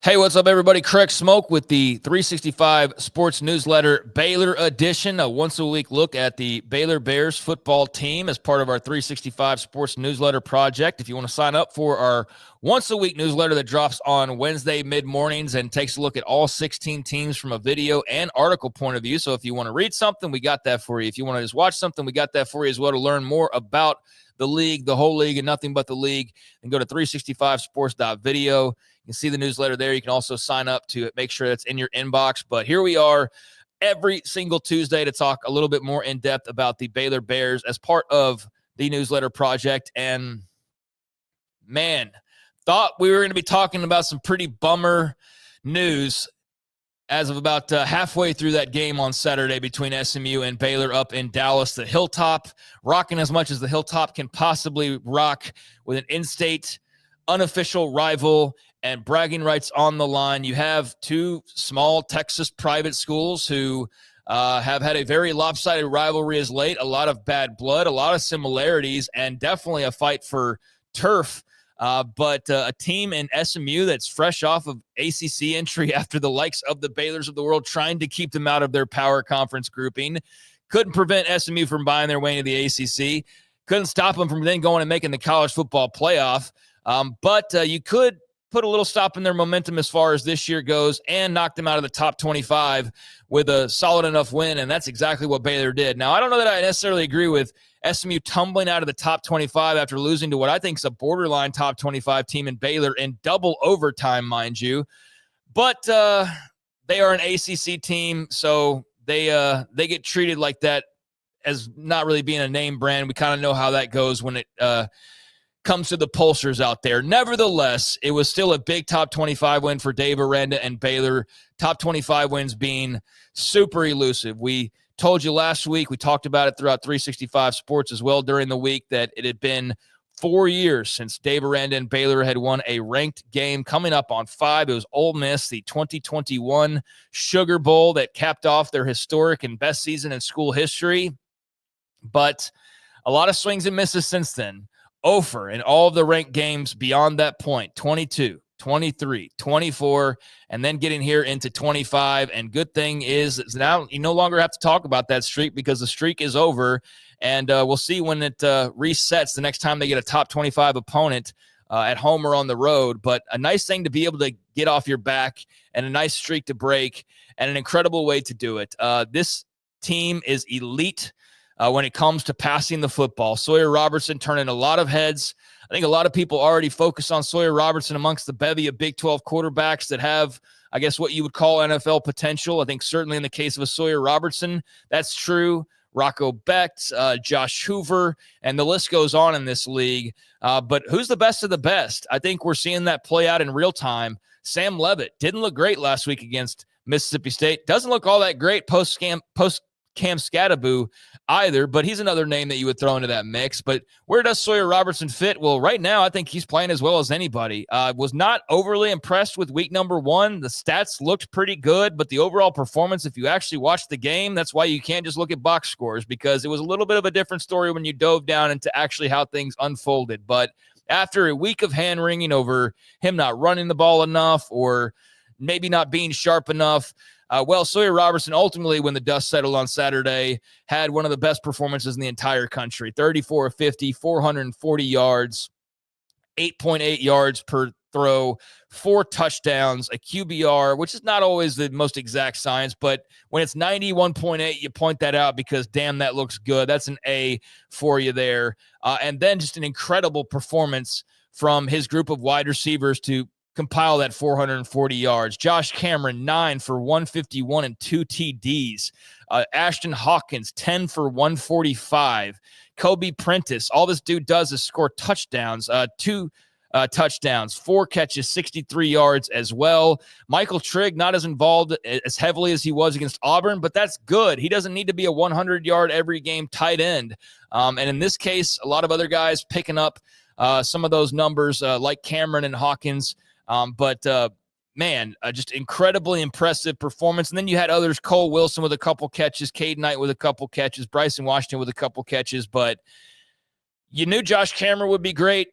Hey, what's up, everybody? Craig Smoak with the 365 Sports Newsletter Baylor edition, a once-a-week look at the Baylor Bears football team as part of our 365 Sports Newsletter project. If you want to sign up for our once-a-week newsletter that drops on Wednesday mid-mornings and takes a look at all 16 teams from a video and article point of view. So if you want to read something, we got that for you. If you want to just watch something, we got that for you as well to learn more about the league, the whole league, and nothing but the league. And go to 365sports.video. You can see the newsletter there. You can also sign up to it, make sure that's in your inbox. But here we are every single Tuesday to talk a little bit more in depth about the Baylor Bears as part of the newsletter project. And man, thought we were going to be talking about some pretty bummer news as of about halfway through that game on Saturday between SMU and Baylor up in Dallas. The Hilltop rocking as much as the Hilltop can possibly rock with an in-state unofficial rival and bragging rights on the line. You have two small Texas private schools who have had a very lopsided rivalry as late, a lot of bad blood, a lot of similarities, and definitely a fight for turf. But a team in SMU that's fresh off of ACC entry after the likes of the Baylors of the world trying to keep them out of their power conference grouping. Couldn't prevent SMU from buying their way into the ACC. Couldn't stop them from then going and making the college football playoff. But you could put a little stop in their momentum as far as this year goes and knock them out of the top 25 with a solid enough win, and that's exactly what Baylor did. Now, I don't know that I necessarily agree with SMU tumbling out of the top 25 after losing to what I think is a borderline top 25 team in Baylor in double overtime, mind you. But they are an ACC team, so they get treated like that as not really being a name brand. We kind of know how that goes when it comes to the pollsters out there. Nevertheless, it was still a big top 25 win for Dave Aranda and Baylor. Top 25 wins being super elusive. We told you last week, we talked about it throughout 365 Sports as well during the week, that it had been 4 years since Dave Aranda and Baylor had won a ranked game. Coming up on 5, it was Ole Miss, the 2021 Sugar Bowl that capped off their historic and best season in school history. But a lot of swings and misses since then. Over in all of the ranked games beyond that point, 22, 23, 24, and then getting here into 25. And good thing is now you no longer have to talk about that streak because the streak is over. And we'll see when it resets the next time they get a top 25 opponent at home or on the road. But a nice thing to be able to get off your back and a nice streak to break and an incredible way to do it. This team is elite when it comes to passing the football. Sawyer Robertson turning a lot of heads. I think a lot of people already focus on Sawyer Robertson amongst the bevy of Big 12 quarterbacks that have, I guess, what you would call NFL potential. I think certainly in the case of a Sawyer Robertson, that's true. Rocco Becht, Josh Hoover, and the list goes on in this league. But who's the best of the best? I think we're seeing that play out in real time. Sam Leavitt didn't look great last week against Mississippi State. Doesn't look all that great post Cam Scadaboo either, but he's another name that you would throw into that mix. But where does Sawyer Robertson fit? Well, right now, I think he's playing as well as anybody. Was not overly impressed with week number 1. The stats looked pretty good, but the overall performance, if you actually watch the game, that's why you can't just look at box scores, because it was a little bit of a different story when you dove down into actually how things unfolded. But after a week of hand-wringing over him not running the ball enough or maybe not being sharp enough, Sawyer Robertson ultimately, when the dust settled on Saturday, had one of the best performances in the entire country. 34 of 50, 440 yards, 8.8 yards per throw, 4 touchdowns, a QBR, which is not always the most exact science, but when it's 91.8, you point that out because, damn, that looks good. That's an A for you there. And then just an incredible performance from his group of wide receivers to compile that 440 yards. Josh Cameron, 9 for 151 and 2 TDs. Ashton Hawkins, 10 for 145. Kobe Prentice, all this dude does is score touchdowns. 2 touchdowns, 4 catches, 63 yards as well. Michael Trigg, not as involved as heavily as he was against Auburn, but that's good. He doesn't need to be a 100-yard every game tight end. And in this case, a lot of other guys picking up some of those numbers like Cameron and Hawkins. Just incredibly impressive performance. And then you had others, Cole Wilson with a couple catches, Cade Knight with a couple catches, Bryson Washington with a couple catches. But you knew Josh Cameron would be great.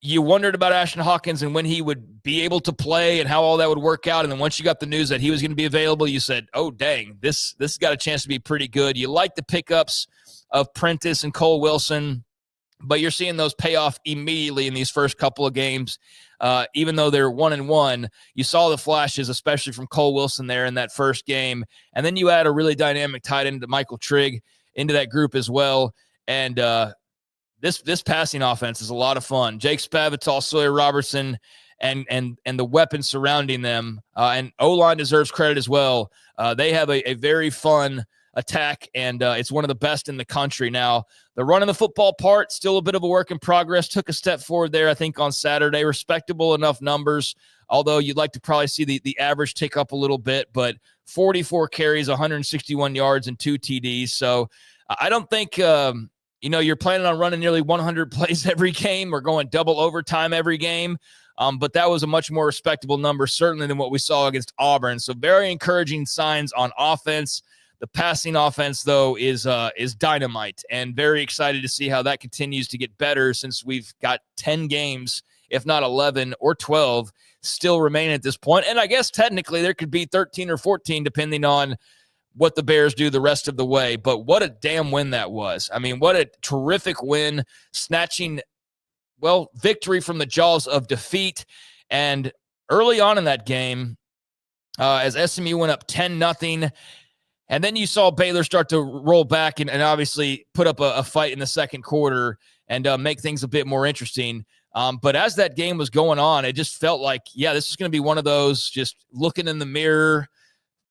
you wondered about Ashton Hawkins and when he would be able to play and how all that would work out. And then once you got the news that he was going to be available, you said, oh, dang, this has got a chance to be pretty good. You like the pickups of Prentice and Cole Wilson, but you're seeing those pay off immediately in these first couple of games. Even though they're 1-1, you saw the flashes, especially from Cole Wilson there in that first game. And then you add a really dynamic tight end to Michael Trigg into that group as well. And this passing offense is a lot of fun. Jake Spavital, Sawyer Robertson, and the weapons surrounding them. And O-line deserves credit as well. They have a very fun attack, and it's one of the best in the country. Now, the running the football part, still a bit of a work in progress. Took a step forward there, I think, on Saturday. Respectable enough numbers, although you'd like to probably see the average tick up a little bit, but 44 carries, 161 yards, and 2 TDs. So I don't think you're planning on running nearly 100 plays every game or going double overtime every game. But that was a much more respectable number, certainly, than what we saw against Auburn. So very encouraging signs on offense. The passing offense, though, is dynamite, and very excited to see how that continues to get better since we've got 10 games, if not 11 or 12, still remaining at this point. And I guess technically there could be 13 or 14, depending on what the Bears do the rest of the way. But what a damn win that was. I mean, what a terrific win, snatching, victory from the jaws of defeat. And early on in that game, as SMU went up 10-0, and then you saw Baylor start to roll back and obviously put up a fight in the second quarter and make things a bit more interesting. But as that game was going on, it just felt like, this is going to be one of those just looking in the mirror,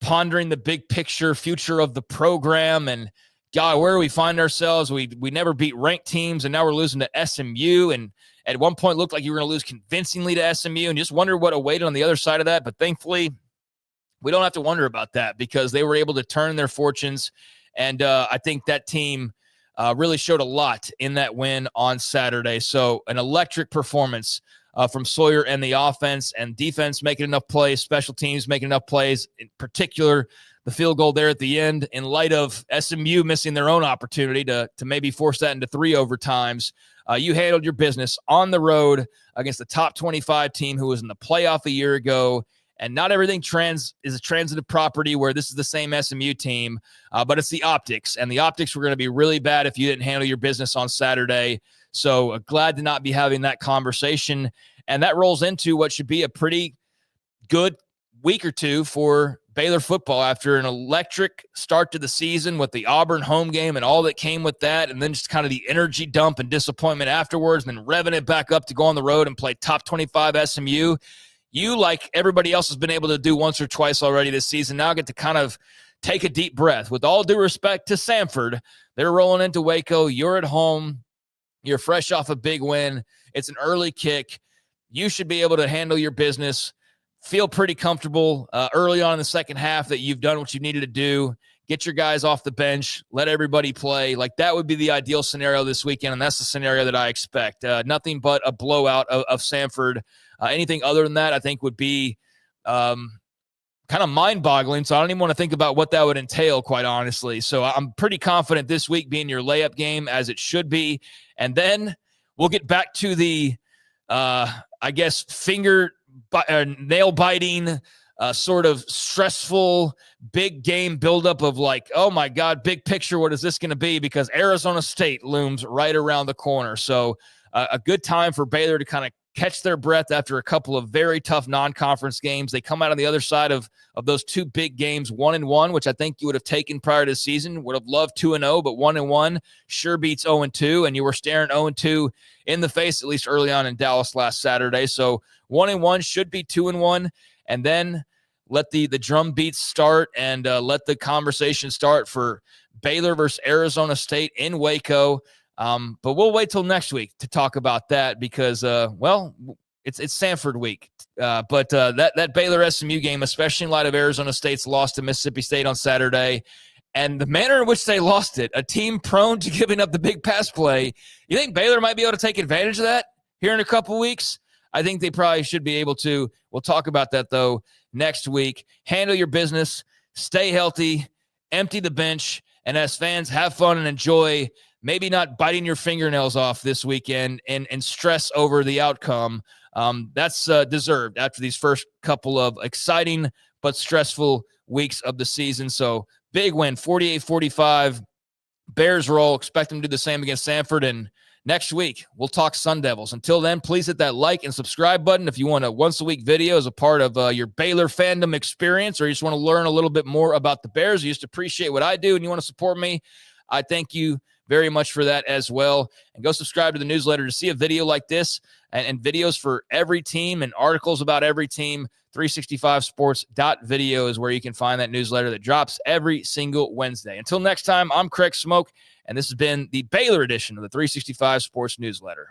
pondering the big picture, future of the program, and God, where do we find ourselves? We never beat ranked teams, and now we're losing to SMU. And at one point, looked like you were going to lose convincingly to SMU, and just wonder what awaited on the other side of that. But thankfully, we don't have to wonder about that because they were able to turn their fortunes. And I think that team really showed a lot in that win on Saturday. So an electric performance from Sawyer and the offense and defense making enough plays, special teams making enough plays, in particular the field goal there at the end in light of SMU missing their own opportunity to maybe force that into 3 overtimes. You handled your business on the road against the top 25 team who was in the playoff a year ago. And not everything is a transitive property where this is the same SMU team, but it's the optics. And the optics were going to be really bad if you didn't handle your business on Saturday. So glad to not be having that conversation. And that rolls into what should be a pretty good week or two for Baylor football after an electric start to the season with the Auburn home game and all that came with that. And then just kind of the energy dump and disappointment afterwards, and then revving it back up to go on the road and play top 25 SMU. You, like everybody else has been able to do once or twice already this season, now get to kind of take a deep breath. With all due respect to Samford, they're rolling into Waco. You're at home. You're fresh off a big win. It's an early kick. You should be able to handle your business, feel pretty comfortable early on in the second half that you've done what you needed to do. Get your guys off the bench. Let everybody play. Like, that would be the ideal scenario this weekend, and that's the scenario that I expect. Nothing but a blowout of Samford. Anything other than that, I think, would be kind of mind-boggling. So I don't even want to think about what that would entail, quite honestly. So I'm pretty confident this week being your layup game, as it should be. And then we'll get back to the, nail-biting, sort of stressful, big game buildup of like, oh, my God, big picture, what is this going to be? Because Arizona State looms right around the corner. So a good time for Baylor to kind of catch their breath after a couple of very tough non-conference games. They come out on the other side of those 2 big games, 1-1, which I think you would have taken prior to the season. Would have loved 2-0, but 1-1 sure beats 0-2, and you were staring 0-2 in the face, at least early on in Dallas last Saturday. So 1-1 should be 2-1, and then let the drum beats start and let the conversation start for Baylor versus Arizona State in Waco. But we'll wait till next week to talk about that because, it's Samford week. But that Baylor SMU game, especially in light of Arizona State's loss to Mississippi State on Saturday, and the manner in which they lost it, a team prone to giving up the big pass play, you think Baylor might be able to take advantage of that here in a couple weeks? I think they probably should be able to. We'll talk about that, though, next week. Handle your business, stay healthy, empty the bench, and as fans, have fun and enjoy maybe not biting your fingernails off this weekend and stress over the outcome. That's deserved after these first couple of exciting but stressful weeks of the season. So big win, 48-45. Bears roll. Expect them to do the same against Samford. And next week, we'll talk Sun Devils. Until then, please hit that like and subscribe button if you want a once-a-week video as a part of your Baylor fandom experience, or you just want to learn a little bit more about the Bears. You just appreciate what I do and you want to support me. I thank you very much for that as well. And go subscribe to the newsletter to see a video like this and videos for every team and articles about every team. 365sports.video is where you can find that newsletter that drops every single Wednesday. Until next time, I'm Craig Smoak, and this has been the Baylor edition of the 365 Sports Newsletter.